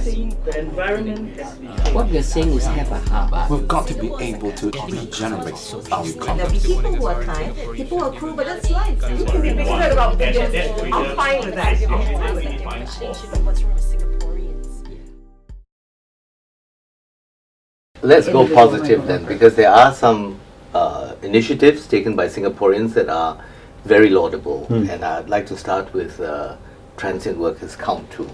protecting the environment has become... What we are saying is have a heart. We've got to be able to regenerate our There'll economy. be people who are kind, people who are cruel, but that's life. You can be bigoted about pigeons. I'm fine with that. Let's go positive then, because there are some initiatives taken by Singaporeans that are very laudable. And I'd like to start with Transient Workers Count Too.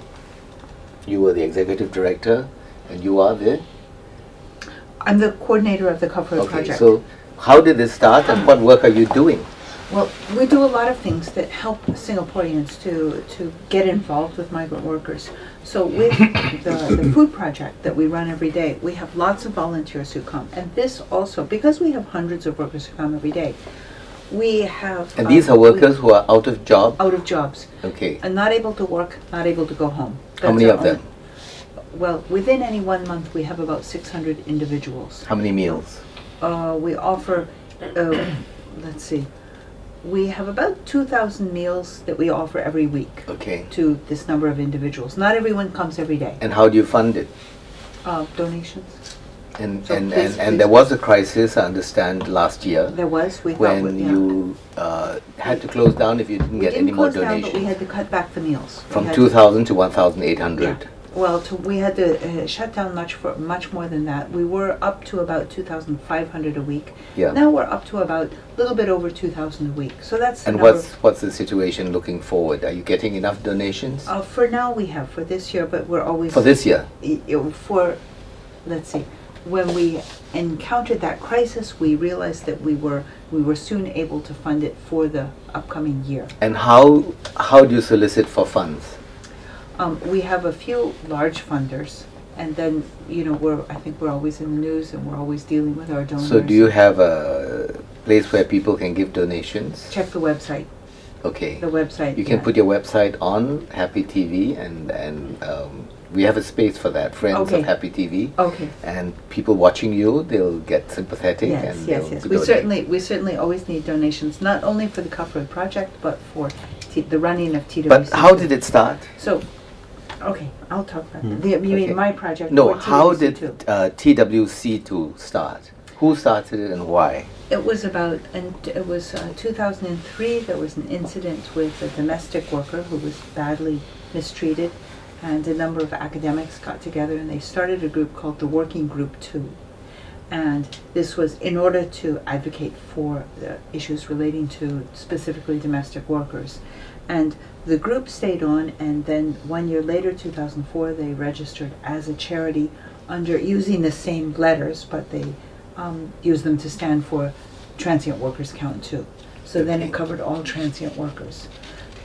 You were the executive director, and you are the... I'm the coordinator of the Kantha project. So how did this start, and what work are you doing? Well, we do a lot of things that help Singaporeans to get involved with migrant workers. So with the food project that we run every day, we have lots of volunteers who come. And this also, because we have hundreds of workers who come every day, we have... And these are workers who are out of job? Out of jobs. Okay. And not able to work, not able to go home. How many of them? Well, within any 1 month, we have about 600 individuals. How many meals? We offer, let's see, we have about 2,000 meals that we offer every week to this number of individuals. Not everyone comes every day. And how do you fund it? Donations. And So please. there was a crisis, I understand, last year. There was. When you had to close down if you didn't get any more donations. Down, but we had to cut back the meals. From 2,000 to 1,800. Yeah. Well, we had to shut down much more than that. We were up to about 2,500 a week. Yeah. Now we're up to about a little bit over 2,000 a week. So that's the and number. what's the situation looking forward? Are you getting enough donations? For now we have for this year, but we're always for this year. For let's see, when we encountered that crisis, we realized that we were soon able to fund it for the upcoming year. And how do you solicit for funds? We have a few large funders, and then I think we're always in the news, and we're always dealing with our donors. So do you have a place where people can give donations? Check the website. Okay. The website. You can put your website on Happy TV, and we have a space for that. Friends of Happy TV. Okay. And people watching you, they'll get sympathetic. Yes. We certainly always need donations, not only for the Kantha project, but for the running of TWC. But how did it start? So. Okay, I'll talk about that. You mean my project? No, how did TWC2 start? Who started it and why? It was 2003. There was an incident with a domestic worker who was badly mistreated, and a number of academics got together and they started a group called the Working Group 2. And this was in order to advocate for the issues relating to specifically domestic workers. And the group stayed on, and then 1 year later, 2004, they registered as a charity under using the same letters, but they used them to stand for Transient Workers Count Too. So then it covered all transient workers.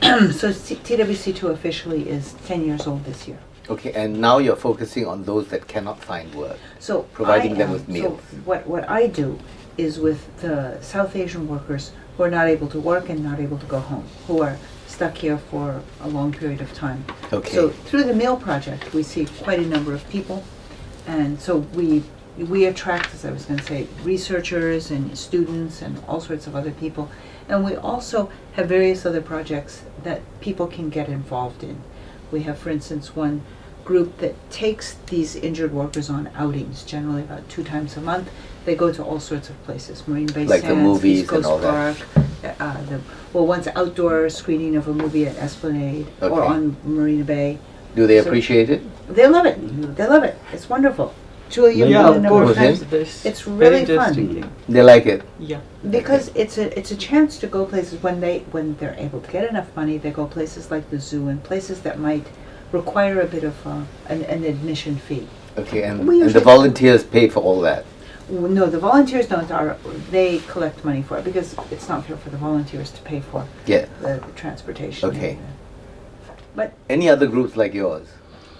So TWC2 officially is 10 years old this year. Okay, and now you're focusing on those that cannot find work, so providing them with meals. So what I do is with the South Asian workers who are not able to work and not able to go home, who are stuck here for a long period of time. Okay. So through the Meal Project, we see quite a number of people, and so we attract, as I was going to say, researchers and students and all sorts of other people, and we also have various other projects that people can get involved in. We have, for instance, one group that takes these injured workers on outings, generally about 2 times a month. They go to all sorts of places, Marina Bay like Sands, the movies East Coast and all Park, once outdoor screening of a movie at Esplanade or on Marina Bay. Do they appreciate it? They love it. They love it. It's wonderful. Julia, Yeah, of course. It's really fun. They like it. Yeah. Because it's a chance to go places when they're able to get enough money. They go places like the zoo and places that might require a bit of an admission fee. Okay, and the volunteers pay for all that? No, the volunteers don't. They collect money for it because it's not fair for the volunteers to pay for the transportation. Okay. But any other groups like yours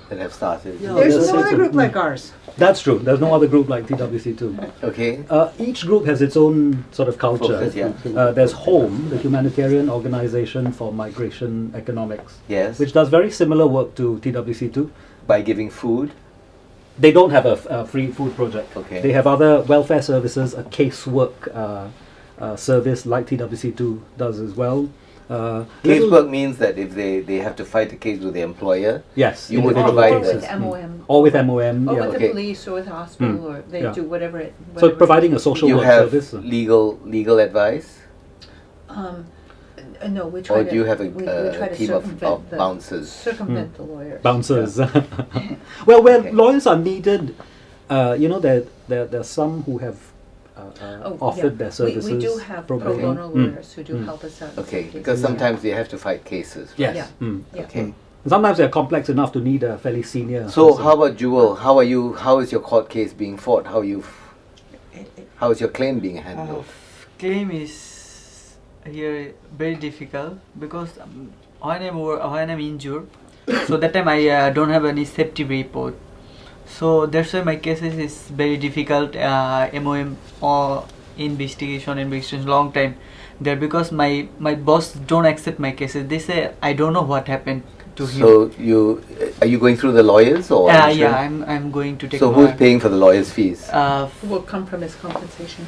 that have started? There's no other group like ours. That's true. There's no other group like TWC2. Okay. Each group has its own sort of culture. Focus, yeah. There's HOME, the Humanitarian Organization for Migration Economics, yes, which does very similar work to TWC2. By giving food? They don't have a free food project. Okay. They have other welfare services, a casework service like TWC2 does as well. Casework means that if they have to fight a case with the employer, Yes, you would individual provide Or cases. with MOM. Or with MOM, Or yeah. with Okay. the police or with the hospital, or they Yeah. do whatever it. So whatever providing it a is. social you work have service. legal advice, No, we try or to. do you have we try a to team of circumvent the- bouncers? Circumvent the lawyers. Bouncers. Well, where Okay. lawyers are needed, there are some who have offered their services. We do have pro bono. bono lawyers who do help us out. in Okay, some because cases. sometimes they have to fight cases. Yes. Yeah. Yeah. Okay. Sometimes they're complex enough to need a fairly senior. So person. how about Jewel? How are you? How is your court case being fought? How is your claim being handled? Claim is here very difficult because when I'm injured, so that time I don't have any safety report. So that's why my cases is very difficult. MOM or investigation long time there because my boss don't accept my cases. They say I don't know what happened to him. So are you going through the lawyers or? Yeah, insurance? I'm going to take. So who's paying for the lawyers' fees? Will come from his compensation.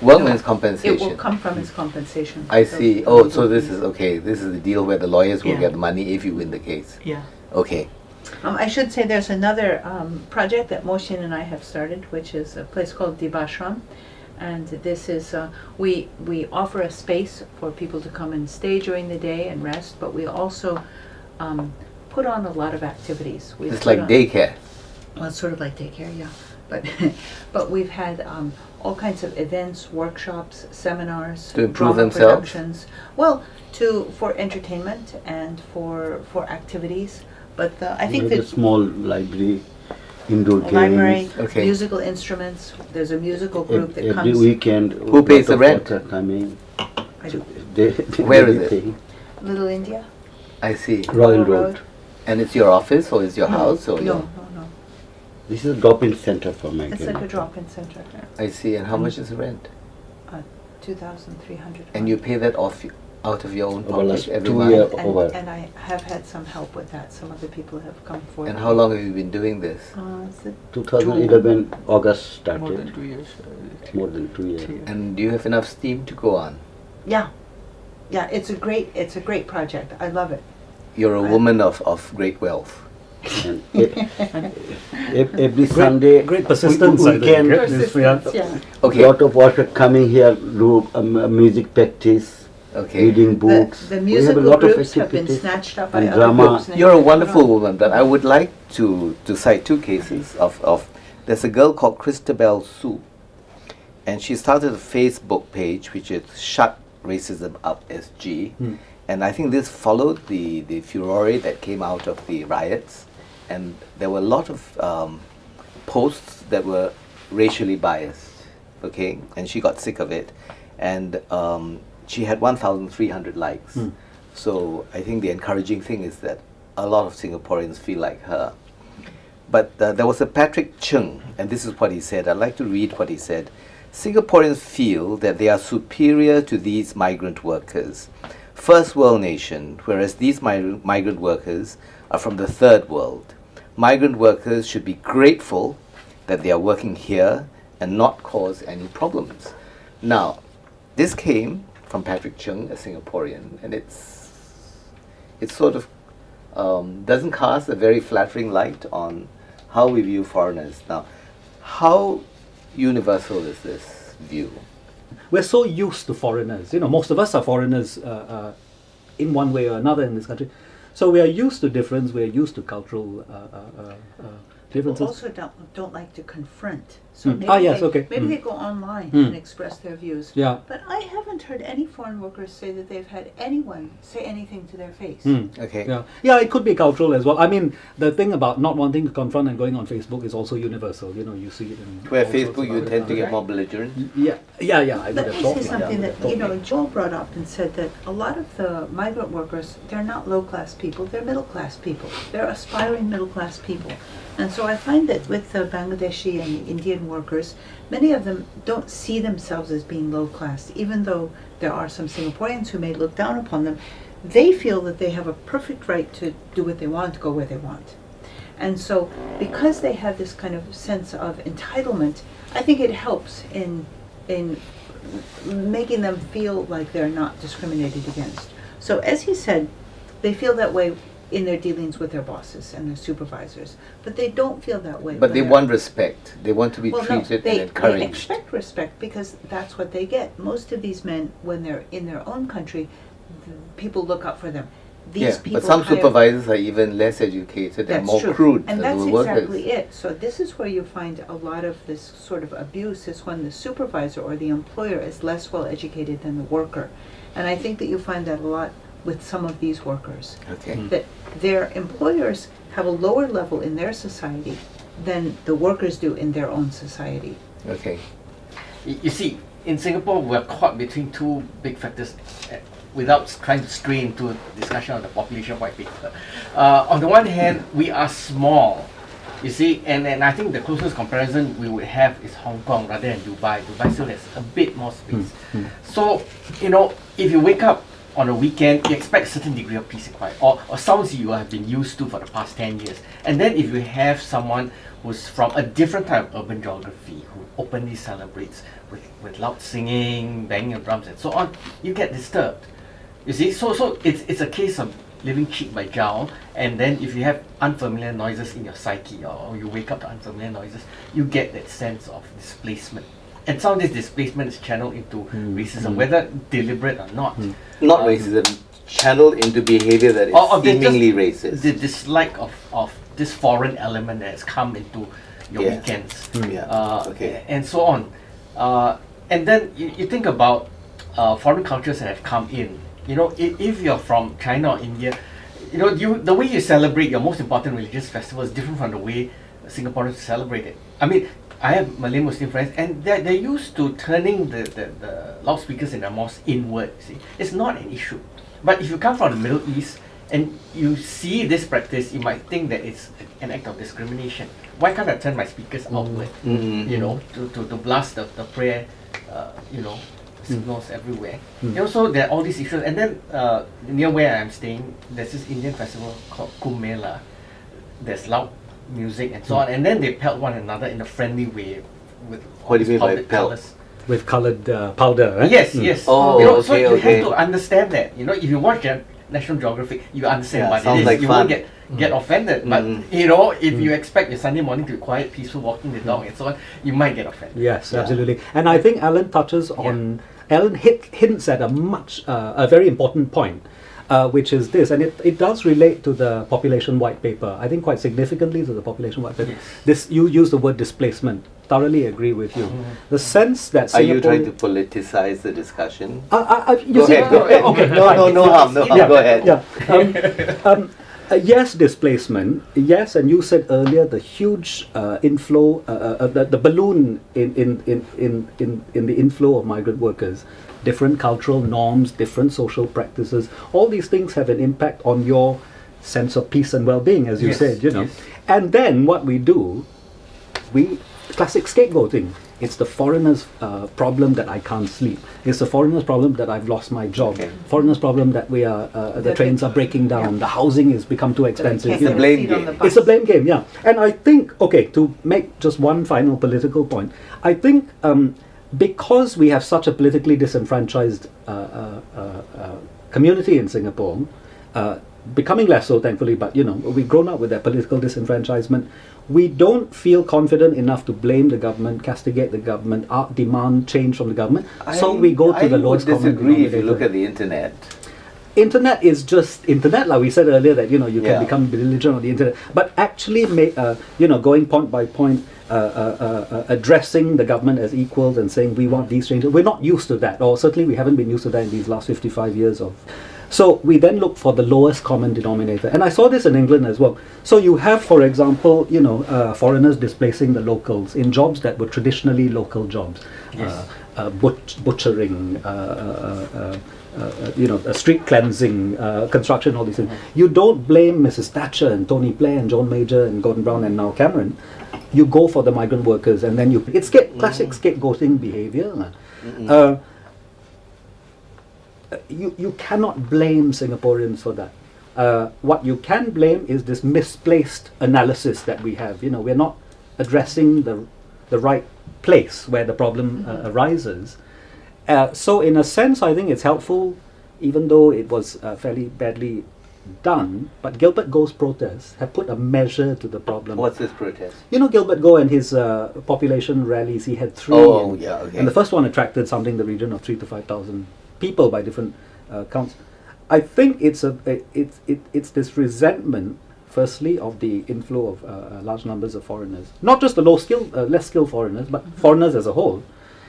Workman's It compensation. will come from his compensation. I So see. the Oh, legal so this fees. is okay. This is the deal where the lawyers will Yeah. get the money if you win the case. Yeah. Okay. I should say there's another project that Mohsin and I have started, which is a place called Dibashram. And this is, we offer a space for people to come and stay during the day and rest, but we also put on a lot of activities. We've It's put like on- daycare. Well, it's sort of like daycare, yeah. But but we've had all kinds of events, workshops, seminars, To improve drama themselves? productions. Well, for entertainment and for activities. But I think the that small library, indoor games. library, Okay. musical instruments. There's a musical group that Every comes. weekend. Who pays the lot of rent? work are coming. I don't- Where is they it? pay. Little India. I see. Royal Road. And it's your office or is your house or No, your? no. This is a drop-in center for migrants. It's like a drop-in center. I see. And how much is the rent? 2,300. And you pay that out of your own Over pocket last every 2 month? years over. And I have had some help with that. Some other people have come forward. And how long have you been doing this? Is it 2011 August started. More than 2 years. More than 2 years. And do you have enough steam to go on? Yeah, it's a great project. I love it. You're a woman of great wealth. And every Sunday, great persistence, I think. weekend, Great. Persistence, yeah. Okay. lot of workers coming here, do music practice, Okay. reading books. The We have a musical lot of groups have been activities snatched up by and other drama. groups. and You're a they put wonderful on. woman, but I would like to cite two cases of there's a girl called Christabel Su, and she started a Facebook page which is Shut Racism Up SG, and I think this followed the furore that came out of the riots, and there were a lot of posts that were racially biased, okay, and she got sick of it, and she had 1,300 likes. So I think the encouraging thing is that a lot of Singaporeans feel like her. But there was a Patrick Chung, and this is what he said. I'd like to read what he said. Singaporeans feel that they are superior to these migrant workers. First world nation, whereas these migrant workers are from the third world. Migrant workers should be grateful that they are working here and not cause any problems. Now, this came from Patrick Chung, a Singaporean, and it's sort of doesn't cast a very flattering light on how we view foreigners. Now, how universal is this view? We're so used to foreigners. Most of us are foreigners in one way or another in this country. So we are used to difference. We are used to cultural People differences. also don't like to confront. So maybe yes, they, okay. maybe they go online Mm. and express their views. Yeah. But I haven't heard any foreign workers say that they've had anyone say anything to their face. Okay. Yeah, it could be cultural as well. I mean, the thing about not wanting to confront and going on Facebook is also universal. You see it in Where all sorts Facebook, of you other tend to get Right. more belligerent. Yeah, I would Let have me thought. say something yeah, that, Joel brought up and said that a lot of the migrant workers, they're not low-class people, they're middle-class people. They're aspiring middle-class people. And so I find that with the Bangladeshi and the Indian workers, many of them don't see themselves as being low-class, even though there are some Singaporeans who may look down upon them. They feel that they have a perfect right to do what they want, go where they want. And so because they have this kind of sense of entitlement, I think it helps in making them feel like they're not discriminated against. So as he said, they feel that way in their dealings with their bosses and their supervisors, but they don't feel that way. But when they they're- want respect. They want to be well, no, treated they and encouraged. expect respect because that's what they get. Most of these men, when they're in their own country, people look up for them. These Yeah, people but some hire- supervisors are even less educated and That's more true. crude And than that's the workers. exactly it. So this is where you find a lot of this sort of abuse is when the supervisor or the employer is less well educated than the worker. And I think that you find that a lot with some of these workers. Okay. That their employers have a lower level in their society than the workers do in their own society. Okay. You see, in Singapore, we're caught between two big factors without trying to stray into a discussion on the population white paper. On the one hand, we are small, you see, and I think the closest comparison we would have is Hong Kong rather than Dubai. Dubai still has a bit more space. So, you know, if you wake up on a weekend, you expect a certain degree of peace and quiet, or sounds you have been used to for the past 10 years. And then if you have someone who's from a different type of urban geography, who openly celebrates with loud singing, banging of drums and so on, you get disturbed. You see, so it's a case of living cheek by jowl, and then if you have unfamiliar noises in your psyche, or you wake up to unfamiliar noises, you get that sense of displacement. And some of this displacement is channeled into racism, whether deliberate or not. Not racism, channeled into behavior that is Or they seemingly just- racist. The dislike of this foreign element that has come into your Yeah. weekends, Yeah, okay. and so on. And then you think about foreign cultures that have come in. You know, if you're from China or India, you know, the way you celebrate your most important religious festival is different from the way Singaporeans celebrate it. I mean, I have Malay Muslim friends, and they're used to turning the loudspeakers in their mosque inward. See, it's not an issue. But if you come from the Middle East and you see this practice, you might think that it's an act of discrimination. Why can't I turn my speakers outward? You know, to blast the prayer, you know, signals everywhere. You know, so there are all these issues. And then near where I'm staying, there's this Indian festival called Kumbh Mela. There's loud music and so on, and then they pelt one another in a friendly way with What do you mean by public pelt? colours. With coloured powder, right? Yes, yes. Oh, you know, so okay, you okay. have to understand that. You know, if you watch National Geographic, you understand Yeah, what sounds it is. like You fun. won't get offended. But you know, if you expect your Sunday morning to be quiet, peaceful, walking the dog and so on, you might get offended. Yes, absolutely. And I think Alan touches on, Alan hints at a very important point, which is this, and it does relate to the population white paper. I think quite significantly to the population white paper. Yes. This, you use the word displacement. Thoroughly agree with you. The sense that Are you Singapore, trying to politicize the discussion? you Go see- ahead, go ahead. Okay, No, fine. no harm, no harm. Yeah, Go ahead. Yeah. Yes, displacement. Yes, and you said earlier the huge inflow, the balloon in the inflow of migrant workers, different cultural norms, different social practices. All these things have an impact on your sense of peace and well-being, as you Yes, said. You know, yes. and then what we do, classic scapegoating. It's the foreigner's problem that I can't sleep. It's the foreigner's problem that I've lost my job. Okay. Foreigner's problem that we are the trains are breaking down. The housing has become too expensive. Can't you get know. a blame seat on game. the bus. It's a blame game, yeah. And I think, okay, to make just one final political point, I think because we have such a politically disenfranchised community in Singapore, becoming less so, thankfully, but you know, we've grown up with that political disenfranchisement. We don't feel confident enough to blame the government, castigate the government, demand change from the government. So we go to the lowest I common would disagree if you denominator. look at the internet. Internet is just internet, like we said earlier, that you know you Yeah. can become belligerent on the internet. But actually, you know, going point by point, addressing the government as equals and saying we want these changes. We're not used to that, or certainly we haven't been used to that in these last 55 years of. So we then look for the lowest common denominator, and I saw this in England as well. So you have, for example, you know, foreigners displacing the locals in jobs that were traditionally local jobs, Yes. butchering, you know, street cleansing, construction, all these things. You don't blame Mrs. Thatcher and Tony Blair and John Major and Gordon Brown and now Cameron. You go for the migrant workers, and then it's classic scapegoating behavior. You cannot blame Singaporeans for that. What you can blame is this misplaced analysis that we have. You know, we're not addressing the right place where the problem arises. So in a sense, I think it's helpful even though it was fairly badly done, but Gilbert Go's protests have put a measure to the problem. What's this protest? You know Gilbert Go and his population rallies, he had three. Oh, yeah, okay. And the first one attracted something in the region of 3,000 to 5,000 people by different counts. I think it's this resentment, firstly, of the inflow of large numbers of foreigners, not just the less skilled foreigners, but foreigners as a whole.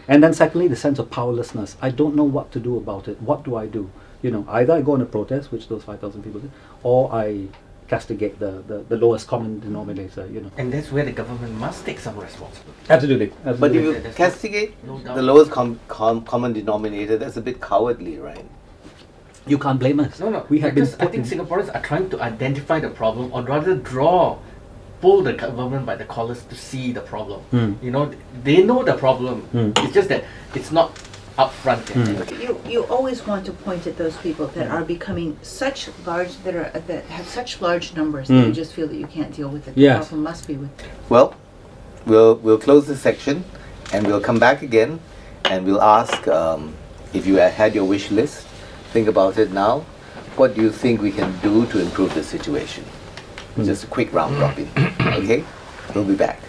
And then secondly, the sense of powerlessness. I don't know what to do about it. What do I do? You know, either I go on a protest, which those 5,000 people did, or I castigate the lowest common denominator, you know. And that's where the government must take some responsibility. Absolutely. But if you That's castigate no doubt. the lowest common denominator, that's a bit cowardly, right? You can't blame us. No, We have been because I put think in- Singaporeans are trying to identify the problem, or rather pull the government by the collars to see the problem. You know, they know the problem. It's just that it's not upfront yet. You always want to point at those people that are becoming such large, that have such large numbers that you just feel that you can't deal with it. The Yes. problem must be with them. Well, we'll close this section, and we'll come back again, and we'll ask if you had your wish list. Think about it now. What do you think we can do to improve the situation? Just a quick round robin. Okay, we'll be back.